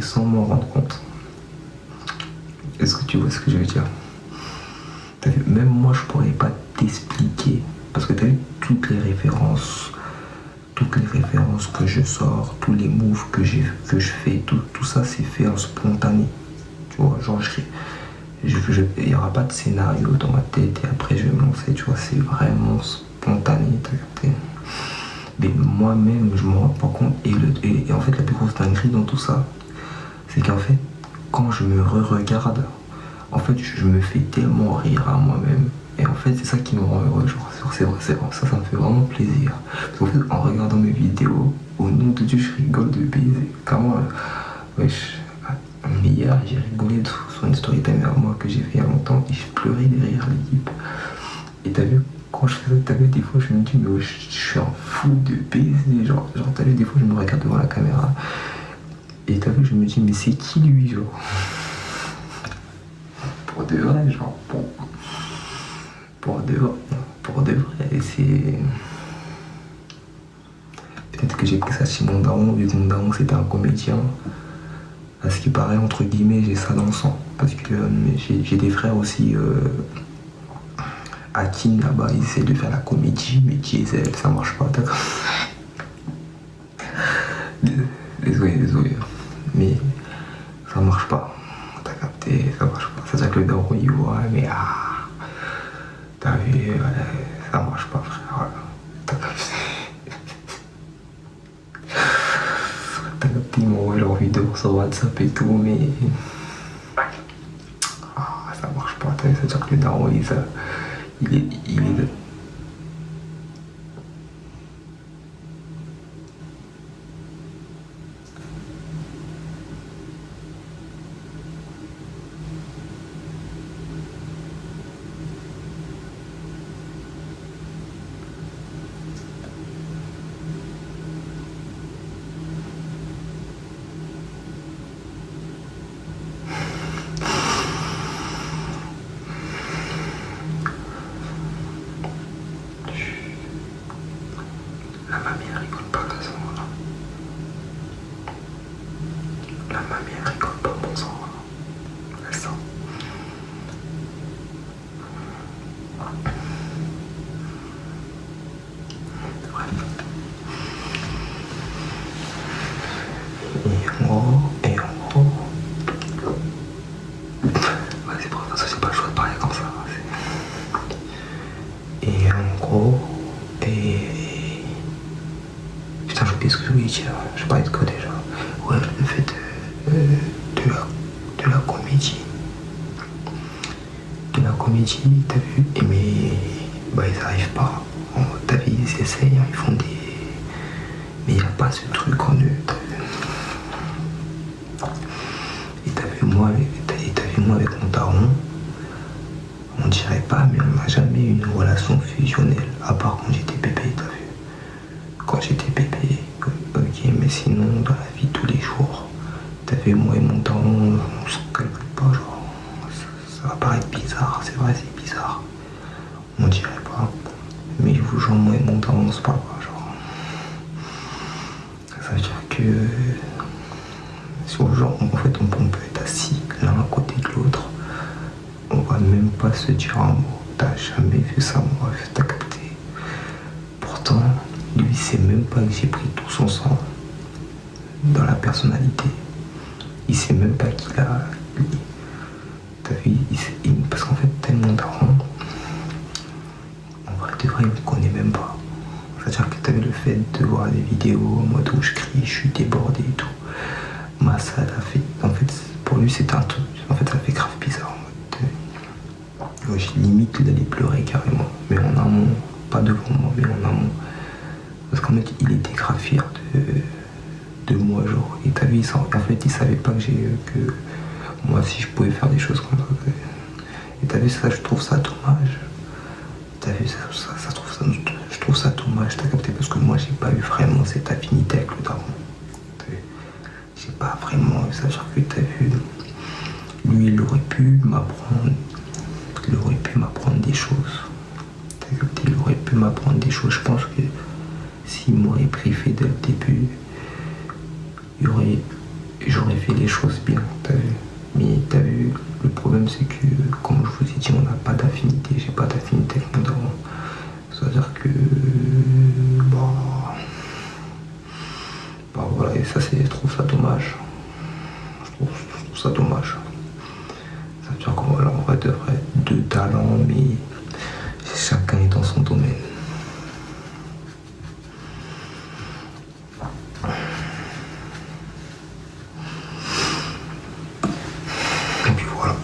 sans m'en rendre compte. Est-ce que tu vois ce que je veux dire? T'as vu, même moi je pourrais pas t'expliquer, parce que t'as vu toutes les références que je sors, tous les moves que je fais, tout ça c'est fait en spontané. Tu vois, genre il n'y aura pas de scénario dans ma tête et après je vais me lancer, tu vois, c'est vraiment spontané, t'as capté? Mais moi-même je m'en rends pas compte et en fait la plus grosse dinguerie dans tout ça, c'est qu'en fait quand je me re-regarde, en fait je me fais tellement rire à moi-même. Et en fait c'est ça qui me rend heureux, genre c'est vrai, ça me fait vraiment plaisir. Parce qu'en fait en regardant mes vidéos, au nom de Dieu je rigole de baiser. Comment wesh. Mais hier j'ai rigolé sur une story time à moi que j'ai fait il y a longtemps et je pleurais derrière l'équipe. Et t'as vu, quand je fais ça, t'as vu des fois je me dis mais wesh, je suis un fou de baiser, genre t'as vu des fois je me regarde devant la caméra et t'as vu je me dis mais c'est qui lui, genre pour de vrai, genre pour de vrai, et c'est peut-être que j'ai pris ça chez mon daron, vu que mon daron c'était un comédien. À ce qui paraît, entre guillemets, j'ai ça dans le sang. Parce que j'ai des frères aussi. Hakim là-bas, ils essaient de faire la comédie, mais Diesel, ça marche pas, d'accord. Désolé. Mais ça marche pas. T'as capté, ça marche pas. C'est ça que le daron il voit, mais t'as vu, ça marche pas, frère. Voilà. T'as capté. Ils m'envoient leurs vidéos sur WhatsApp et tout, mais ça marche pas. C'est-à-dire que le daron, il est. La mamie elle rigole pas à ce moment-là. La mamie elle rigole pas, bon sang. Elle sent. Bref. Et en gros. Vas-y, pour ça, j'ai pas le choix de parler comme ça. Et en gros. Putain, j'ai oublié ce que je voulais dire. Je parlais de quoi déjà? Ouais, le fait de la comédie. De la comédie, t'as vu? Mais ils arrivent pas. T'as vu, ils essayent, ils font des. Mais il n'y a pas ce truc en eux, t'as vu? Et t'as vu moi avec mon daron, on dirait pas, mais on n'a jamais eu une relation fusionnelle, à part quand j'étais bébé, t'as vu? Quand j'étais bébé, ok, mais sinon dans la vie de tous les jours, t'as vu, moi et mon daron, on se calcule pas, genre, ça va paraître bizarre, c'est vrai, c'est bizarre, on dirait pas, mais je vous jure, moi et mon daron, on se parle pas, genre, ça veut dire que, genre, en fait, on peut être assis l'un à côté de l'autre, on va même pas se dire un mot, t'as jamais vu ça, moi, t'as capté, pourtant, lui, il sait même pas que j'ai pris tout son sang dans la personnalité. Il sait même pas qu'il a. T'as vu, parce qu'en fait, tellement daron, en vrai de vrai, il me connaît même pas. C'est-à-dire que t'as vu le fait de voir des vidéos en mode où je crie, je suis débordé et tout. Moi, ça l'a fait. En fait, pour lui, c'était un truc. En fait, ça fait grave bizarre. En mode. J'ai limite d'aller pleurer carrément. Mais en amont, pas devant moi, mais en amont. Parce qu'en fait, il était grave fier de moi, genre. Et t'as vu, en fait, il savait pas que moi, si je pouvais faire des choses comme ça. Et t'as vu, ça, je trouve ça dommage. T'as vu, je trouve ça dommage, t'as capté, parce que moi, j'ai pas eu vraiment cette affinité avec le daron. J'ai pas vraiment eu ça, genre que t'as vu, lui, il aurait pu m'apprendre des choses. T'as capté, il aurait pu m'apprendre des choses. Je pense que s'il m'aurait briefé dès le début, il y j'aurais fait les choses bien, t'as vu. Mais t'as vu, le problème c'est que, comme je vous ai dit, on n'a pas d'affinité, j'ai pas d'affinité avec mon daron. C'est-à-dire que, voilà, et ça je trouve ça dommage. Je trouve ça dommage. Ça veut dire qu'on va devrait deux talents, mais chacun est dans son domaine. Et puis voilà,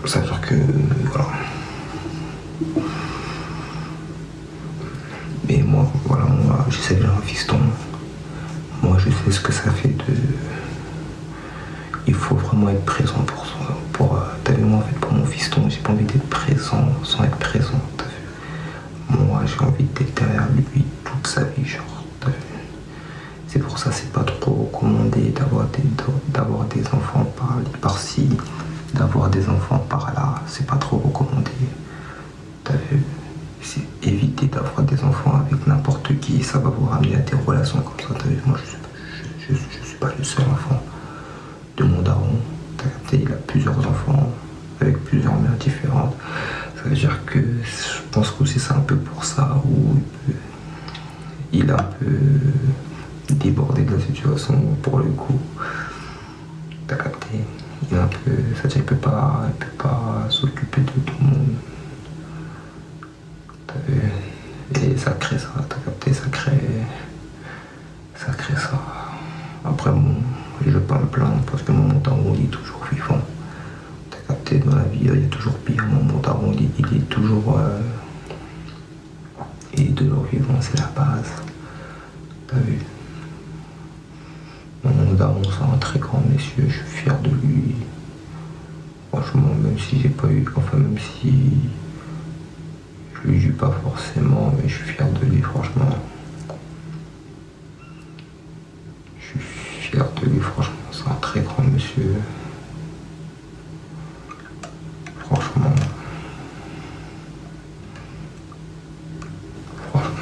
ça veut dire que voilà. Mais moi, voilà, j'essaie de faire un fiston. Moi, je sais ce que ça fait de. Il faut vraiment être présent pour soi. T'as vu, moi, en fait, pour mon fiston, j'ai pas envie d'être présent sans être présent. T'as vu. Moi, j'ai envie d'être derrière lui toute sa vie, genre. T'as vu. C'est pour ça, c'est pas trop recommandé d'avoir des enfants par-ci, d'avoir des enfants par-là. C'est pas trop recommandé. T'as vu. C'est éviter d'avoir des enfants avec n'importe qui, ça va vous ramener à des relations comme ça. T'as vu, moi je suis pas le seul enfant de mon daron. T'as capté, il a plusieurs enfants avec plusieurs mères différentes. Ça veut dire que je pense que c'est ça un peu pour ça où il a un peu débordé de la situation pour le coup. T'as capté, il est un peu, ça veut dire qu'il peut pas s'occuper de tout le monde. Et ça crée ça, t'as capté, ça crée ça. Après bon, je vais pas me plaindre parce que mon daron il est toujours vivant. T'as capté, dans la vie il y a toujours pire, mon daron il est toujours vivant, c'est la base. T'as vu. Mon daron c'est un très grand monsieur, je suis fier de lui. Franchement, même si j'ai pas eu, enfin même si je lui dis pas forcément, mais je suis fier de lui, franchement. Je suis fier de lui, franchement. C'est un très grand monsieur. Franchement,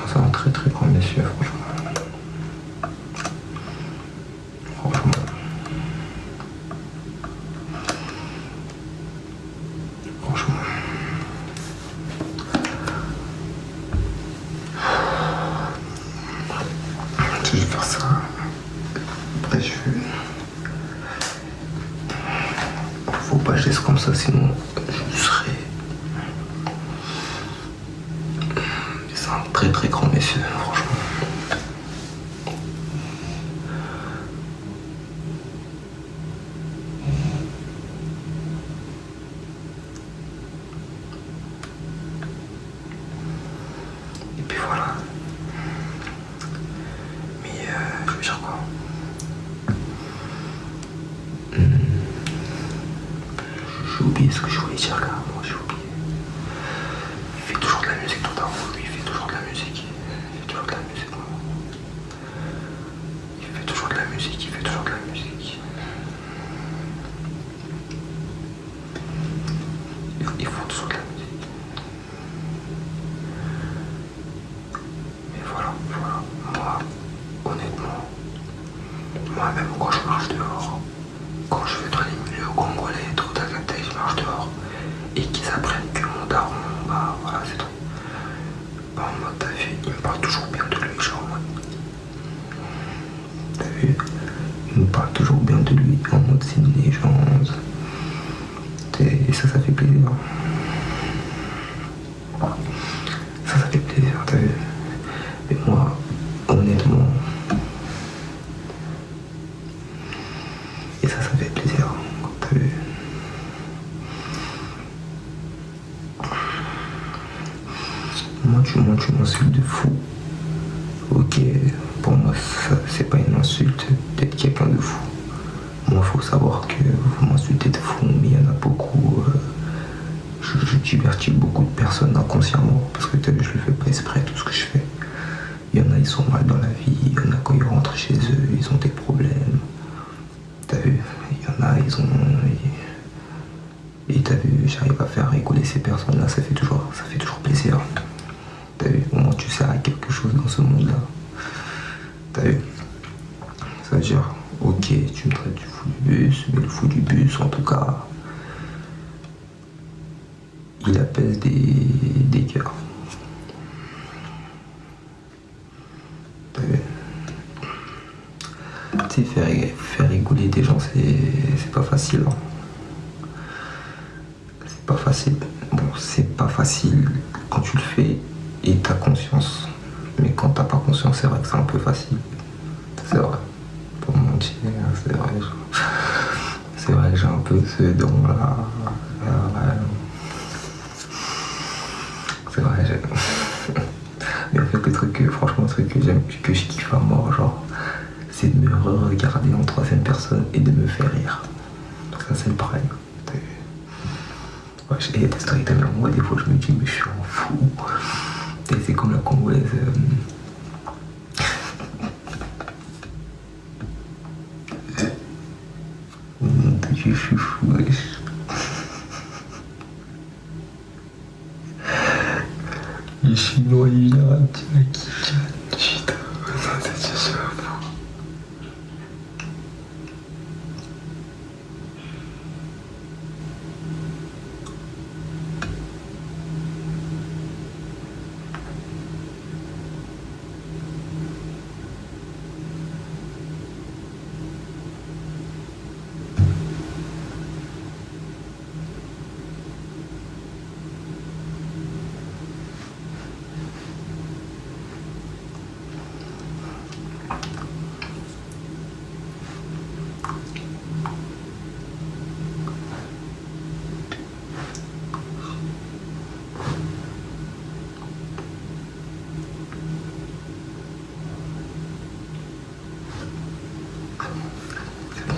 c'est un très très grand monsieur, franchement. Je vais faire ça. Après, faut pas que je laisse comme ça, sinon je serai. C'est un très très grand monsieur, franchement. Et puis voilà. Je veux dire quoi? J'ai oublié ce que je voulais dire là, moi j'ai oublié. Il fait toujours de la musique tout à l'heure, lui il fait toujours de la musique. Il fait toujours de la musique. Il fait toujours de la musique, il fait toujours de la musique. Il faut toujours de la musique. Mais voilà. Moi, honnêtement, moi-même quand je marche dehors, quand je vais dans les milieux congolais et tout, t'as capté, je marche dehors, et qu'ils apprennent que mon daron, bah voilà, c'est tout. Bah en mode, t'as vu, il me parle toujours bien de lui, genre en mode. T'as vu, il me parle toujours bien de lui, en mode c'est une légende. Et ça fait plaisir. Ça fait plaisir, t'as vu. Mais moi, honnêtement, et ça fait plaisir, t'as vu. Moi, tu m'insultes de fou. Ok, pour moi, c'est pas une insulte d'être quelqu'un de fou. Moi, faut savoir que vous m'insultez de fou, mais il y en a beaucoup. Je divertis beaucoup de personnes inconsciemment, parce que t'as vu, je le fais pas exprès, tout ce que je fais. Il y en a, ils sont mal dans la vie, il y en a quand ils rentrent chez eux, ils ont des problèmes. T'as vu, il y en a, ils ont. Et t'as vu, j'arrive à faire rigoler ces personnes-là, ça fait toujours plaisir. T'as vu, au moins tu sers à quelque chose dans ce monde-là. T'as vu, ça veut dire, Ok, tu me traites du fou du bus, mais le fou du bus, en tout cas, il apaise des cœurs. T'as vu? Tu sais, faire rigoler des gens, c'est pas facile. Hein. C'est pas facile. Bon, c'est pas facile quand tu le fais et t'as conscience. Mais quand t'as pas conscience, c'est vrai que c'est un peu facile. C'est vrai. Pour mentir, c'est vrai. C'est vrai que j'ai un peu ce don-là. C'est vrai, mais en fait, le truc, franchement, le truc que j'aime, que je kiffe à mort, genre, c'est de me regarder en troisième personne et de me faire rire. Ça, c'est le prime. Ouais, j'ai des storytellers, moi, des fois, je me dis, mais je suis un fou. C'est comme la congolaise. Je suis fou, wesh. Les Chinois, ils viennent un petit mec qui gagne. Putain,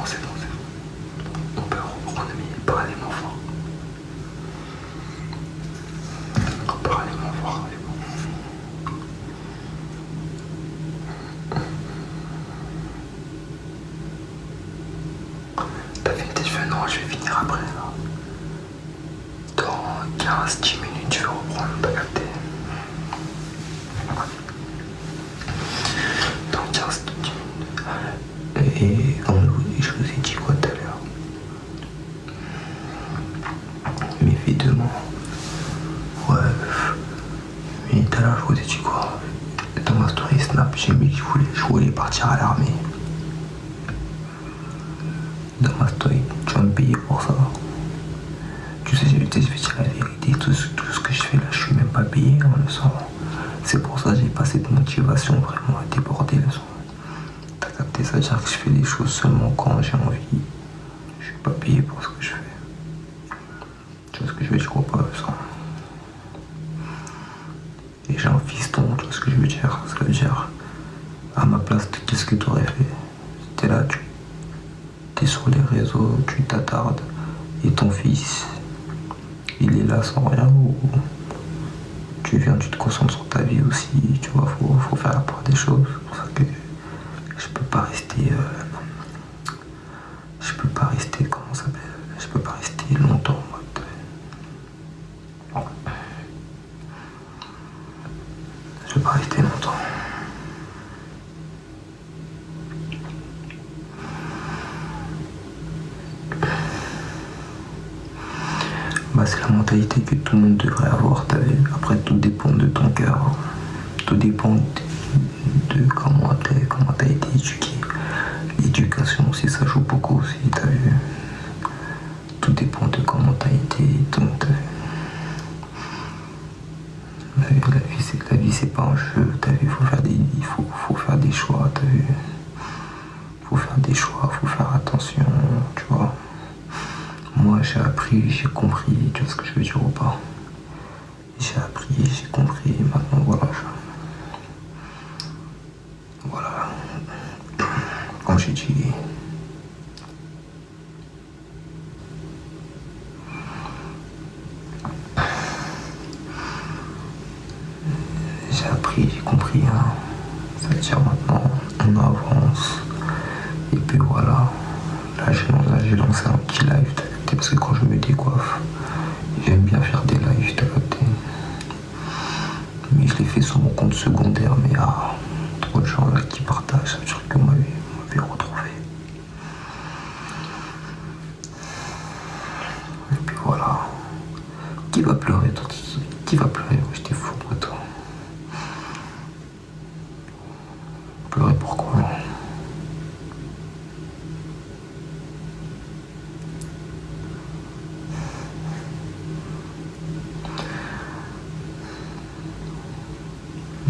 c'est fou. C'est bon. On peut reprendre, mais parler moins fort. Parler moins fort, c'est bon. T'as fini tes cheveux? Non, je vais finir après là. Dans 15-10 minutes, je vais reprendre, t'as capté? Dans 15-10 minutes. Et comme je vous ai dit quoi tout à l'heure. Mais fais demain. Ouais. Mais tout à l'heure, je vous ai dit quoi? Dans ma story Snap, j'ai mis que je voulais partir à l'armée. Dans ma story, tu vas me payer pour ça. Tu sais, je vais te dire la vérité, tout ce que je fais là, je suis même pas payé, on le sent. C'est pour ça que j'ai pas cette motivation vraiment à déborder le son. T'as capté, ça veut dire que je fais des choses seulement quand j'ai envie. Je suis pas payé pour ce que je fais. Tu vois ce que je veux dire ou pas, le son? Et j'ai un fiston, tu vois ce que je veux dire? Ça veut dire, à ma place, qu'est-ce que tu aurais fait? T'es là, t'es sur les réseaux, tu t'attardes, et ton fils, il est là sans rien, ou tu viens, tu te concentres sur ta vie aussi, tu vois, faut faire la part des choses. C'est pour ça que je peux pas rester, comment ça s'appelle? Je peux pas rester longtemps en mode. Je peux pas rester longtemps. Bah, c'est la mentalité que tout le monde devrait avoir, t'as vu. Après, tout dépend de ton cœur. Tout dépend de comment t'as été éduqué. L'éducation aussi, ça joue beaucoup aussi, t'as vu. Tout dépend de comment t'as été, donc t'as vu. La vie, c'est pas un jeu, t'as vu. Faut faire des choix, t'as vu. Faut faire des choix, faut faire attention, tu vois. Moi, j'ai appris, j'ai compris, tu vois ce que je veux dire ou pas? J'ai appris, j'ai compris, maintenant voilà. Voilà. Comme j'ai dit. J'ai appris, j'ai compris, hein. Ça veut dire maintenant, on avance. Et puis voilà. Là, j'ai lancé un petit live, t'as capté? Parce que quand je me décoiffe, j'aime bien faire des lives, t'as capté? Mais je l'ai fait sur mon compte secondaire, mais trop de gens là qui partagent, ça veut dire que vous m'avez retrouvé. Voilà. Qui va pleurer, toi? Qui va pleurer? Je t'ai fou, moi, toi. Pleurer pourquoi?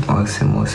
Ouais, c'est moi.